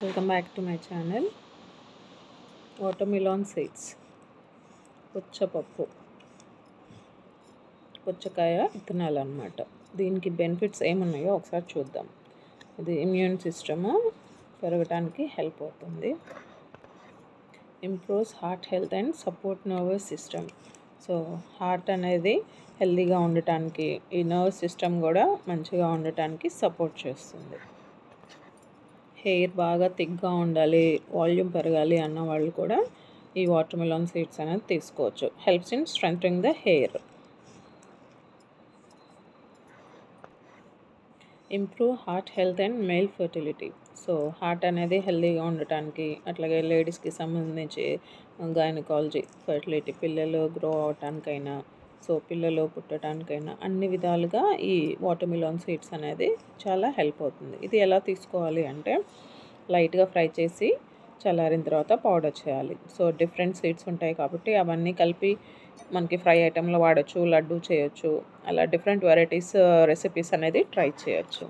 Welcome back to my channel. Watermelon seeds, పుచ్చపప్పు, పుచ్చకాయ విత్తనాలు అన్నమాట. దీనికి బెనిఫిట్స్ ఏమున్నాయో ఒకసారి చూద్దాం. ఇది ఇమ్యూన్ సిస్టము పెరగడానికి హెల్ప్ అవుతుంది. Improves heart health and support nervous system. So heart అనేది హెల్తీగా ఉండటానికి, ఈ నర్వస్ సిస్టమ్ కూడా మంచిగా ఉండటానికి సపోర్ట్ చేస్తుంది. హెయిర్ బాగా థిక్గా ఉండాలి, వాల్యూమ్ పెరగాలి అన్న వాళ్ళు కూడా ఈ వాటర్మిలాన్ సీడ్స్ అనేది తీసుకోవచ్చు. Helps in strengthening the hair. Improve heart health and male fertility. So heart అనేది హెల్తీగా ఉండటానికి, అట్లాగే లేడీస్కి సంబంధించి గైనకాలజీ, ఫర్టిలిటీ, పిల్లలు గ్రో అవటానికైనా, సో పిల్లలు పుట్టడానికైనా అన్ని విధాలుగా ఈ వాటర్మిలాన్ సీడ్స్ అనేది చాలా హెల్ప్ అవుతుంది. ఇది ఎలా తీసుకోవాలి అంటే, లైట్గా ఫ్రై చేసి చల్లారిన తర్వాత పౌడర్ చేయాలి. సో డిఫరెంట్ సీడ్స్ ఉంటాయి కాబట్టి అవన్నీ కలిపి మనకి ఫ్రై ఐటెంలో వాడచ్చు, లడ్డు చేయొచ్చు, అలా డిఫరెంట్ వెరైటీస్ రెసిపీస్ అనేది ట్రై చేయొచ్చు.